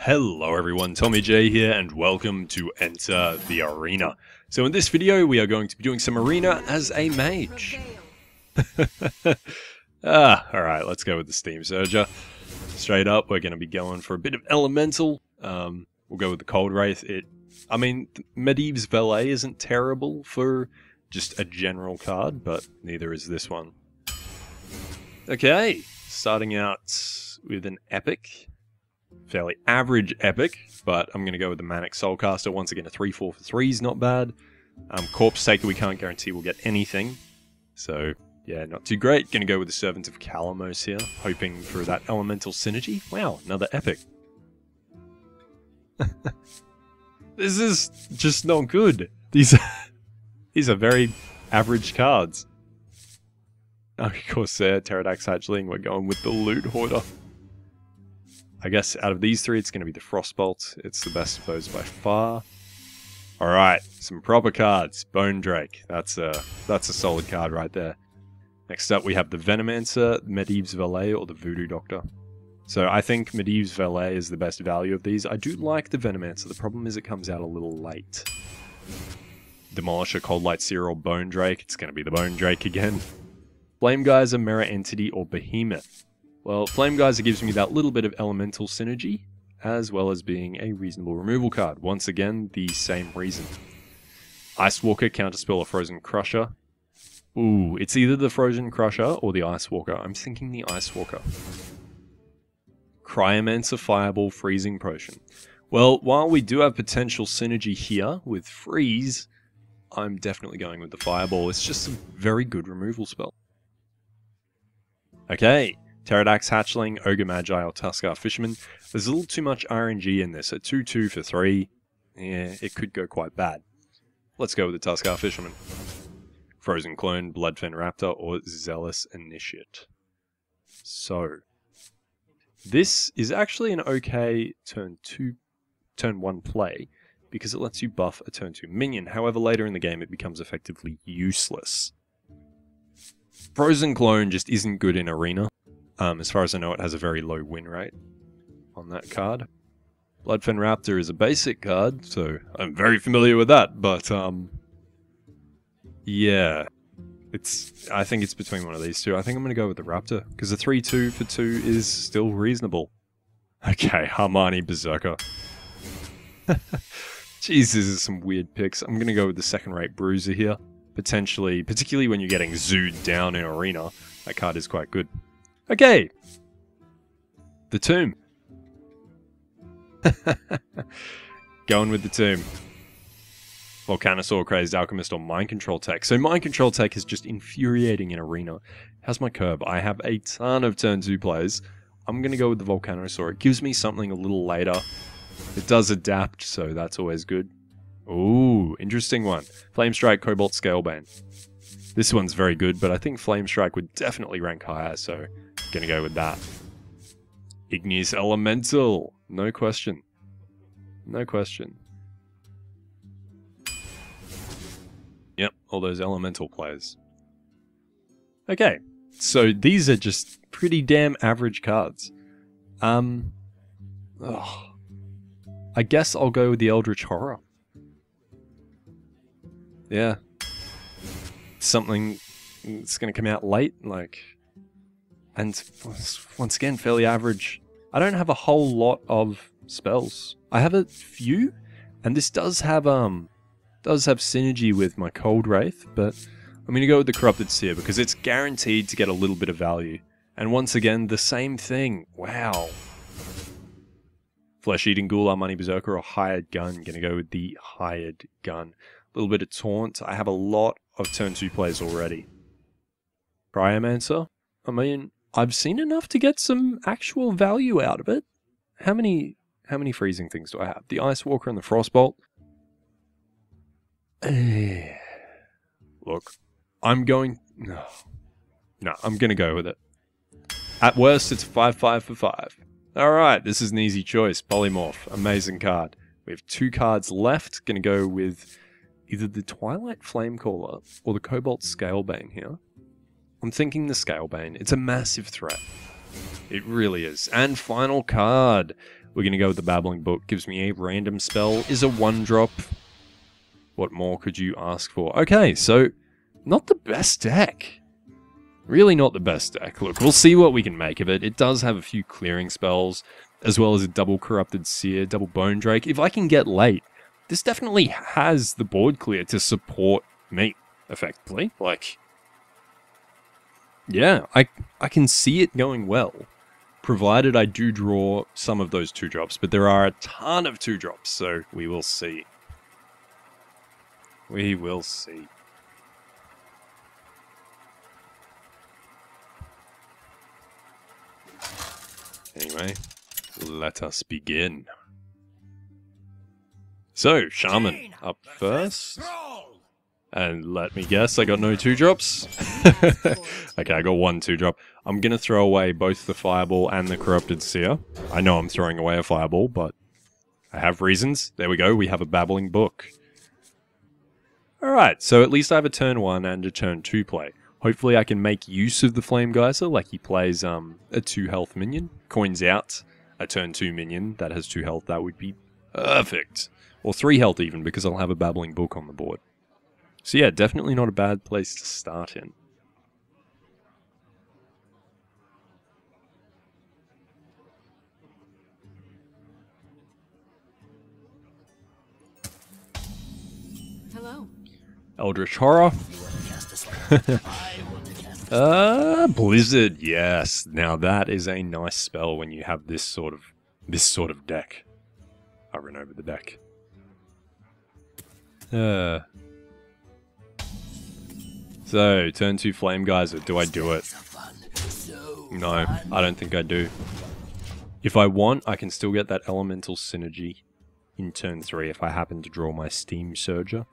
Hello everyone, Tommy J here and welcome to Enter the Arena. So in this video we are going to be doing some arena as a mage. Alright, let's go with the Steam Surger. Straight up, we're going to be going for a bit of Elemental. We'll go with the Cold Wraith. Medivh's Valet isn't terrible for just a general card, but neither is this one. Okay, starting out with an Epic. Fairly average Epic, but I'm going to go with the Manic Soulcaster. Once again, a 3-4 for 3 is not bad. Corpse Taker, we can't guarantee we'll get anything. So, yeah, not too great. Going to go with the Servant of Kalamos here, hoping for that Elemental Synergy. Wow, another Epic. This is just not good. These are very average cards. Of course, Pterodax Hatchling, we're going with the Loot Hoarder. I guess out of these three, it's going to be the Frostbolt. It's the best of those by far. Alright, some proper cards. Bone Drake. That's a solid card right there. Next up, we have the Venomancer, Medivh's Valet, or the Voodoo Doctor. So I think Medivh's Valet is the best value of these. I do like the Venomancer. The problem is it comes out a little late. Demolisher, Cold Light Seer, or Bone Drake. It's going to be the Bone Drake again. Flame Geyser, Mirror Entity, or Behemoth. Well, Flame Geyser gives me that little bit of elemental synergy, as well as being a reasonable removal card. Once again, the same reason. Ice Walker, Counterspell, or Frozen Crusher. Ooh, it's either the Frozen Crusher or the Ice Walker. I'm thinking the Ice Walker. Cryomancer, Fireball, Freezing Potion. Well, while we do have potential synergy here with Freeze, I'm definitely going with the Fireball. It's just a very good removal spell. Okay. Pterodax Hatchling, Ogre Magi, or Tuskar Fisherman. There's a little too much RNG in this. A 2-2 for 3. Yeah, it could go quite bad. Let's go with the Tuskar Fisherman. Frozen Clone, Bloodfen Raptor, or Zealous Initiate. So, this is actually an okay turn 1 play, because it lets you buff a turn 2 minion. However, later in the game it becomes effectively useless. Frozen Clone just isn't good in Arena. As far as I know, it has a very low win rate on that card. Bloodfen Raptor is a basic card, so I'm very familiar with that, but, yeah. I think it's between one of these two. I think I'm going to go with the Raptor, because a 3-2 for 2 is still reasonable. Okay, Harmani Berserker. Jeez, this is some weird picks. I'm going to go with the second-rate Bruiser here. Potentially, particularly when you're getting zooed down in Arena, that card is quite good. Okay, the Tomb. Going with the Tomb. Volcanosaur, Crazed Alchemist, or Mind Control Tech. So Mind Control Tech is just infuriating in Arena. How's my curve? I have a ton of turn 2 plays. I'm going to go with the Volcanosaur. It gives me something a little later. It does adapt, so that's always good. Ooh, interesting one. Flame Strike, Cobalt Scalebane. This one's very good, but I think Flame Strike would definitely rank higher, so gonna go with that. Igneous Elemental. No question. No question. Yep, all those elemental plays. Okay, so these are just pretty damn average cards. I guess I'll go with the Eldritch Horror. Yeah. Something that's gonna come out late, and once again, fairly average. I don't have a whole lot of spells. I have a few, and this does have synergy with my Cold Wraith, but I'm going to go with the Corrupted Seer because it's guaranteed to get a little bit of value. And once again, the same thing. Wow. Flesh-Eating Ghoul, Armani Berserker, or Hired Gun. Going to go with the Hired Gun. A little bit of Taunt. I have a lot of turn 2 plays already. Cryomancer. I mean, I've seen enough to get some actual value out of it. How many freezing things do I have? The Ice Walker and the Frostbolt. Look, I'm going to go with it. At worst, it's 5-5 for 5. Alright, this is an easy choice. Polymorph. Amazing card. We have 2 cards left. Gonna go with either the Twilight Flamecaller or the Cobalt Scalebane here. I'm thinking the Scalebane. It's a massive threat. It really is. And final card. We're going to go with the Babbling Book. Gives me a random spell. Is a 1-drop. What more could you ask for? Okay, so not the best deck. Really not the best deck. Look, we'll see what we can make of it. It does have a few clearing spells, as well as a double Corrupted Seer, double Bone Drake. If I can get late, this definitely has the board clear to support me, effectively. Like, yeah, I can see it going well, provided I do draw some of those 2-drops. But there are a ton of 2-drops, so we will see. We will see. Anyway, let us begin. So, Shaman up first. And let me guess, I got no 2-drops? Okay, I got 1 2-drop. I'm going to throw away both the Fireball and the Corrupted Seer. I know I'm throwing away a Fireball, but I have reasons. There we go, we have a Babbling Book. Alright, so at least I have a turn 1 and a turn 2 play. Hopefully I can make use of the Flame Geyser, like he plays a 2 health minion, coins out a turn 2 minion that has 2 health. That would be perfect. Or 3 health even, because I'll have a Babbling Book on the board. So yeah, definitely not a bad place to start in. Hello. Eldritch Horror. Blizzard, yes. Now that is a nice spell when you have this sort of deck. I ran over the deck. So, turn 2 Flame Geyser. Do I do it? No, I don't think I do. If I want, I can still get that Elemental Synergy in turn 3 if I happen to draw my Steam Surger.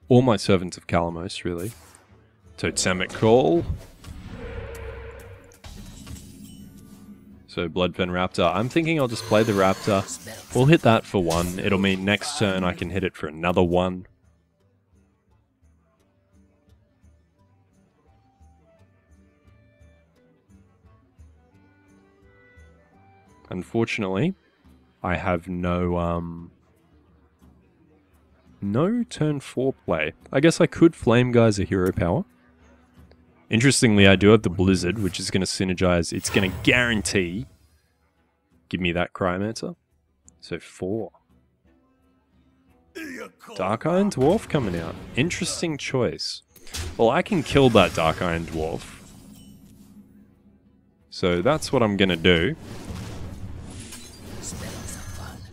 Or my Servant of Kalamos, really. Totemic Call. So Bloodfen Raptor. I'm thinking I'll just play the Raptor. We'll hit that for 1. It'll mean next turn I can hit it for another 1. Unfortunately, I have no turn 4 play. I guess I could Flame Geyser Hero Power. Interestingly, I do have the Blizzard, which is going to synergize. It's going to guarantee give me that Cryomancer. So 4. Dark Iron Dwarf coming out. Interesting choice. Well, I can kill that Dark Iron Dwarf. So that's what I'm going to do.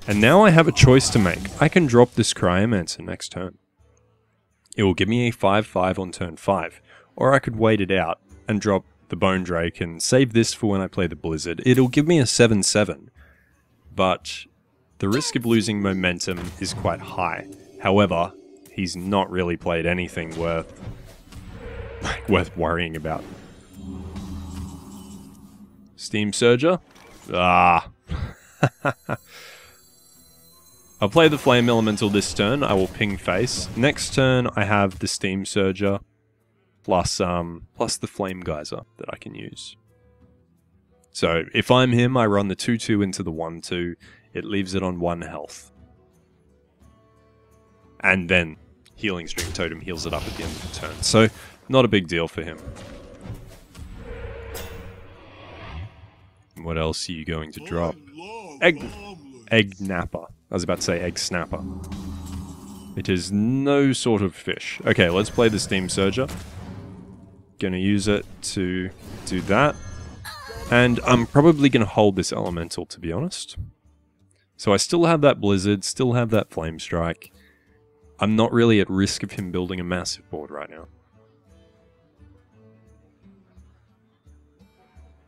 And now I have a choice to make. I can drop this Cryomancer next turn. It will give me a 5/5 on turn 5. Or I could wait it out and drop the Bone Drake and save this for when I play the Blizzard. It'll give me a 7/7. But the risk of losing momentum is quite high. However, he's not really played anything worth worrying about. Steam Surger? Ah. I'll play the Flame Elemental this turn. I will ping face. Next turn, I have the Steam Surger plus the Flame Geyser that I can use. So if I'm him, I run the 2/2 into the 1/2. It leaves it on 1 health. And then Healing Stream Totem heals it up at the end of the turn. So not a big deal for him. What else are you going to drop? Egg Napper. I was about to say Egg Snapper. It is no sort of fish. Okay, let's play the Steam Surger. Gonna use it to do that. And I'm probably gonna hold this Elemental, to be honest. So I still have that Blizzard, still have that Flame Strike. I'm not really at risk of him building a massive board right now.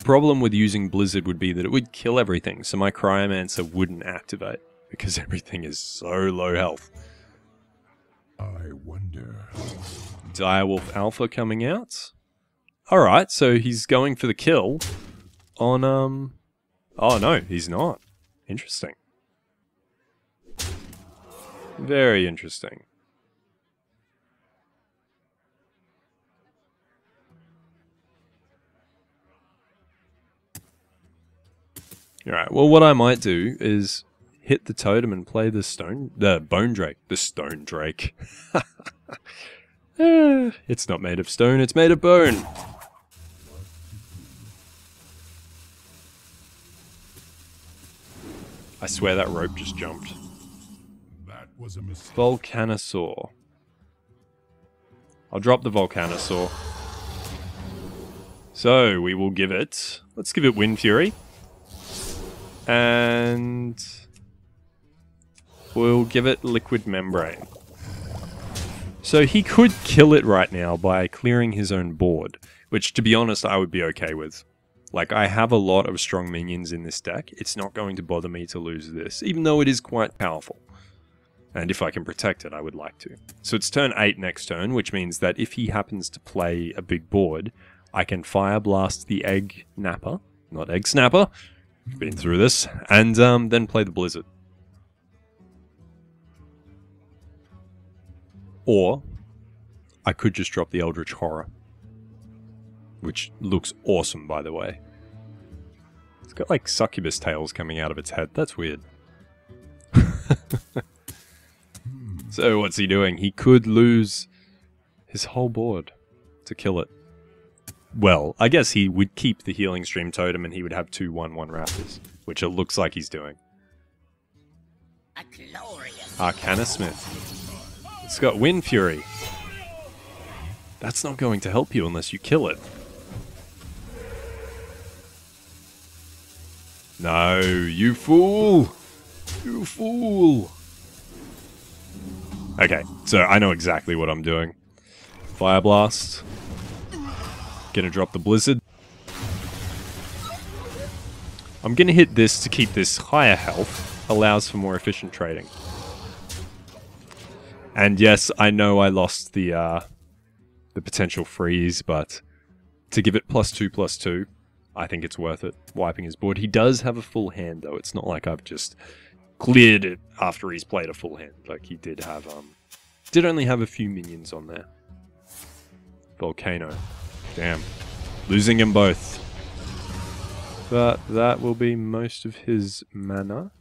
Problem with using Blizzard would be that it would kill everything, so my Cryomancer wouldn't activate, because everything is so low health. I wonder. Direwolf Alpha coming out. Alright, so he's going for the kill on, oh no, he's not. Interesting. Very interesting. Alright, well what I might do is hit the totem and play the bone drake. The stone drake. It's not made of stone, it's made of bone. I swear that rope just jumped. That was a mistake. Volcanosaur. I'll drop the Volcanosaur. So, we will give it... Let's give it Wind Fury. And... we'll give it Liquid Membrane. So he could kill it right now by clearing his own board, which to be honest I would be okay with. Like, I have a lot of strong minions in this deck, it's not going to bother me to lose this, even though it is quite powerful. And if I can protect it, I would like to. So it's turn 8 next turn, which means that if he happens to play a big board, I can Fire Blast the Egg Napper, not Egg Snapper, been through this, and then play the Blizzard. Or, I could just drop the Eldritch Horror. Which looks awesome, by the way. It's got like succubus tails coming out of its head. That's weird. So what's he doing? He could lose his whole board to kill it. Well, I guess he would keep the Healing Stream Totem and he would have 2 1/1 Raptors. Which it looks like he's doing. Arcana Smith. It's got Wind Fury. That's not going to help you unless you kill it. No, you fool! You fool! Okay, so I know exactly what I'm doing. Fire Blast. Gonna drop the Blizzard. I'm gonna hit this to keep this higher health. Allows for more efficient trading. And yes, I know I lost the potential freeze, but to give it +2/+2, I think it's worth it, wiping his board. He does have a full hand, though. It's not like I've just cleared it after he's played a full hand. Like, he did have, did only have a few minions on there. Volcano. Damn. Losing them both. But that will be most of his mana.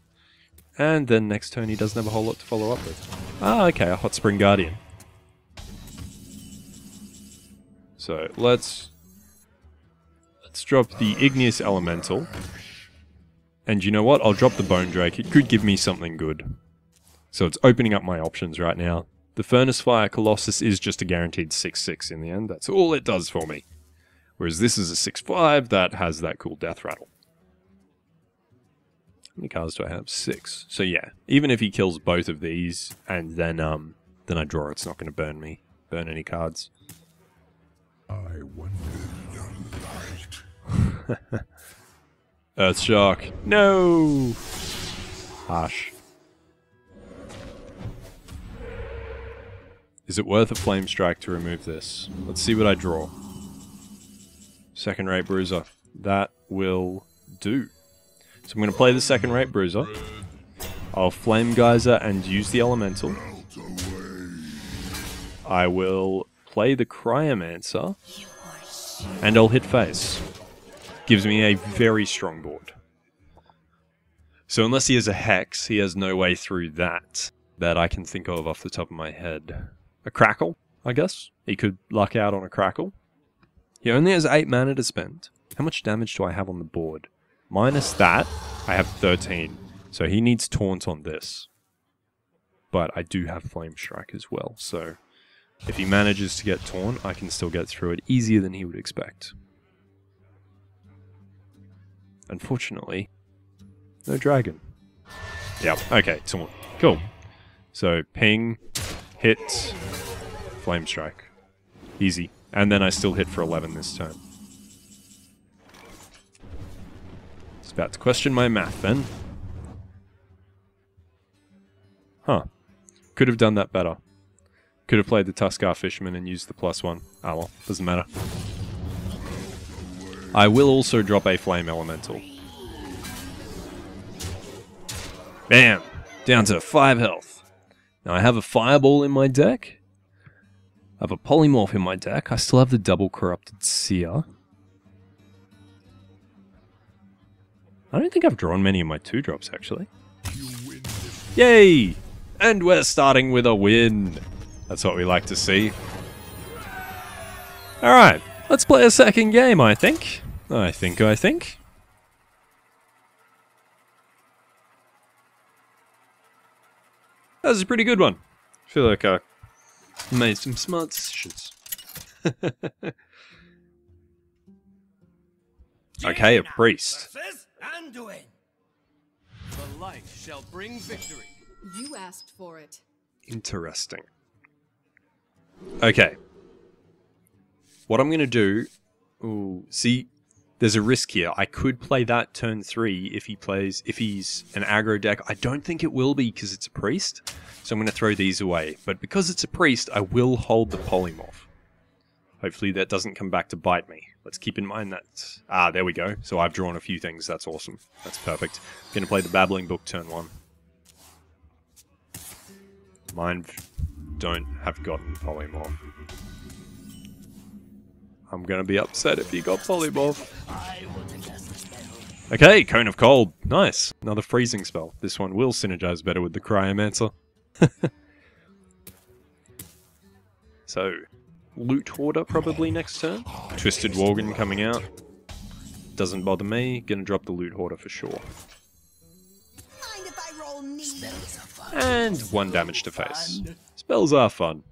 And then next turn he doesn't have a whole lot to follow up with. Ah, okay, a Hot Spring Guardian. So, let's drop the Igneous Elemental. And you know what? I'll drop the Bone Drake. It could give me something good. So it's opening up my options right now. The Furnace Fire Colossus is just a guaranteed 6/6 in the end. That's all it does for me. Whereas this is a 6/5 that has that cool Death Rattle. How many cards do I have? 6. So yeah, even if he kills both of these and then I draw, it's not going to burn any cards. I wonder. Earthshark. No! Harsh. Is it worth a Flame Strike to remove this? Let's see what I draw. Second Rate Bruiser. That will do. So I'm going to play the Second Rate Bruiser. I'll Flame Geyser and use the Elemental. I will play the Cryomancer. And I'll hit face. Gives me a very strong board. So unless he has a Hex, he has no way through that I can think of off the top of my head. A Crackle, I guess? He could luck out on a Crackle. He only has 8 mana to spend. How much damage do I have on the board? Minus that, I have 13. So he needs Taunt on this. But I do have Flame Strike as well, so if he manages to get Taunt, I can still get through it easier than he would expect. Unfortunately, no dragon. Yep, okay, Taunt. Cool. So, ping, hit, Flame Strike. Easy. And then I still hit for 11 this turn. It's about to question my math then. Huh. Could have done that better. Could have played the Tuskar Fisherman and used the +1. Ah well, doesn't matter. I will also drop a Flame Elemental. Bam! Down to 5 health. Now I have a Fireball in my deck. I have a Polymorph in my deck. I still have the double Corrupted Seer. I don't think I've drawn many of my 2-drops, actually. Yay! And we're starting with a win. That's what we like to see. Alright, let's play a second game, I think. I think. That was a pretty good one. I feel like I made some smart decisions. Okay, a priest. The light shall bring victory. You asked for it. Interesting. Okay. What I'm going to do... Ooh, see, there's a risk here. I could play that turn 3 if he's an aggro deck. I don't think it will be because it's a priest. So I'm going to throw these away. But because it's a priest, I will hold the polymorph. Hopefully that doesn't come back to bite me. Let's keep in mind that... Ah, there we go. So I've drawn a few things. That's awesome. That's perfect. I'm going to play the Babbling Book turn 1. Mine don't have gotten polymorph. I'm going to be upset if you got polymorph. Okay, Cone of Cold. Nice. Another freezing spell. This one will synergize better with the Cryomancer. So... Loot Hoarder probably next turn. Twisted Worgen coming out. Doesn't bother me. Gonna drop the Loot Hoarder for sure. Mind if I roll knees? And 1 damage to face. Spells are fun.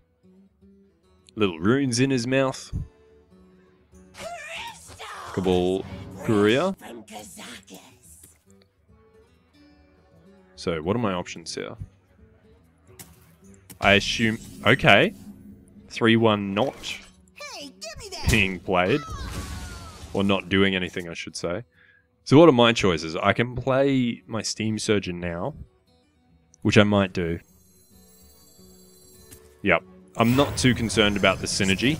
Little runes in his mouth. Cabal Courier. So what are my options here? I assume... Okay. 3-1 not Hey, give me that. being played. Or not doing anything, I should say. So what are my choices? I can play my Steam Surgeon now. Which I might do. Yep. I'm not too concerned about the synergy.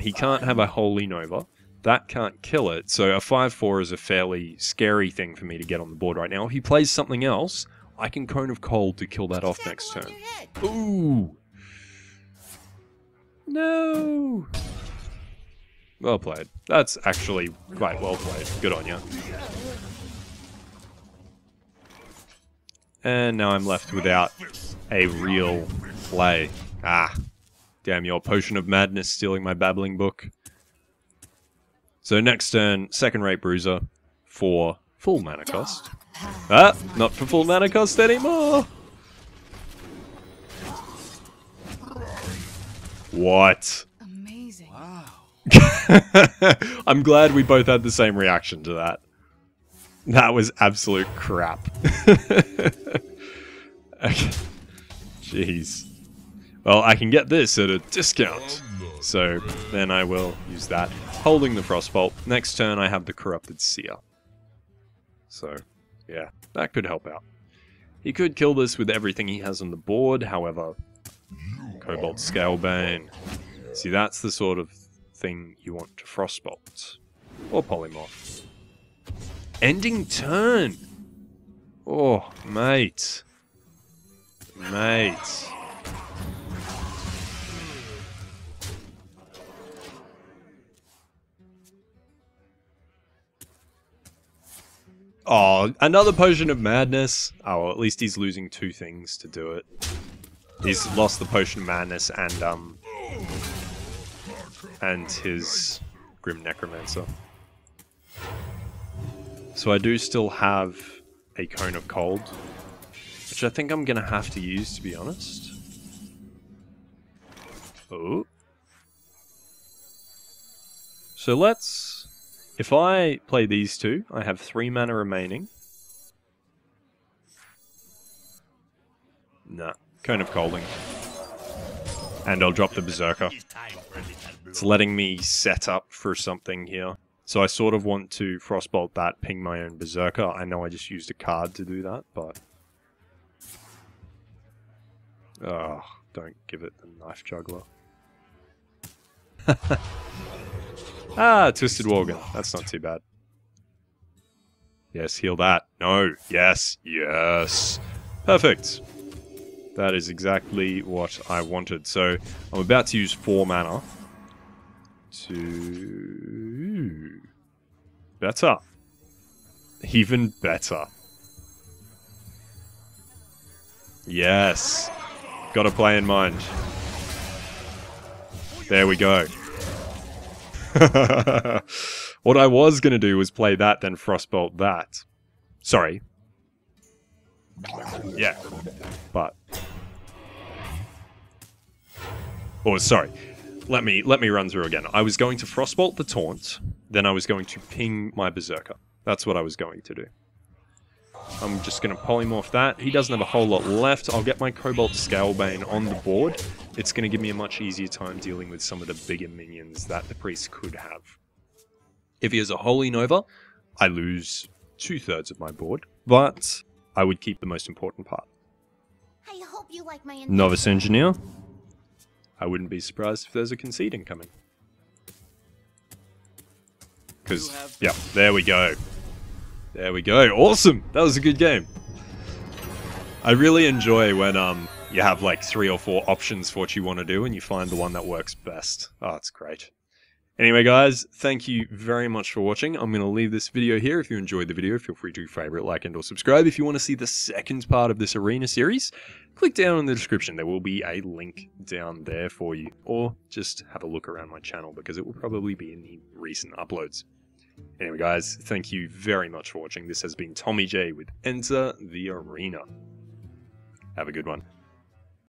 He can't have a Holy Nova. That can't kill it. So a 5-4 is a fairly scary thing for me to get on the board right now. If he plays something else, I can Cone of Cold to kill that off next turn. Ooh! No! Well played. That's actually quite well played. Good on you. And now I'm left without a real play. Ah. Damn your Potion of Madness stealing my Babbling Book. So next turn, second rate Bruiser for full mana cost. Ah, not for full mana cost anymore! What? Amazing. Wow. I'm glad we both had the same reaction to that. That was absolute crap. Okay. Jeez. Well, I can get this at a discount. So then I will use that. Holding the Frostbolt. Next turn I have the Corrupted Seer. So, yeah, that could help out. He could kill this with everything he has on the board, however... Cobalt Scalebane. See, that's the sort of thing you want to Frostbolt. Or Polymorph. Ending turn! Oh, mate. Mate. Oh, another Potion of Madness. Oh, well, at least he's losing 2 things to do it. He's lost the Potion of Madness and his Grim Necromancer. So I do still have a Cone of Cold, which I think I'm going to have to use, to be honest. Oh. So let's... If I play these 2, I have 3 mana remaining. Nah. Cone of Colding. And I'll drop the Berserker. It's letting me set up for something here. So I sort of want to Frostbolt that, ping my own Berserker. I know I just used a card to do that, but... Oh, don't give it the Knife Juggler. Ah, Twisted Worgen. That's not too bad. Yes, heal that. No. Yes. Yes. Perfect. That is exactly what I wanted. So, I'm about to use 4 mana to... Better. Even better. Yes. Got a play in mind. There we go. What I was going to do was play that, then Frostbolt that. Sorry. Yeah. But... Oh, sorry. Let me run through again. I was going to Frostbolt the Taunt, then I was going to ping my Berserker. That's what I was going to do. I'm just going to polymorph that. He doesn't have a whole lot left. I'll get my Cobalt Scalebane on the board. It's going to give me a much easier time dealing with some of the bigger minions that the priest could have. If he has a Holy Nova, I lose 2/3 of my board, but I would keep the most important part. I hope you like my Novice Engineer. I wouldn't be surprised if there's a concede incoming. Because, yeah, there we go. There we go. Awesome! That was a good game. I really enjoy when you have like 3 or 4 options for what you want to do and you find the one that works best. Oh, it's great. Anyway, guys, thank you very much for watching. I'm going to leave this video here. If you enjoyed the video, feel free to favorite, like, and or subscribe. If you want to see the second part of this Arena series, click down in the description. There will be a link down there for you. Or just have a look around my channel because it will probably be in the recent uploads. Anyway, guys, thank you very much for watching. This has been Tommy J with Enter the Arena. Have a good one.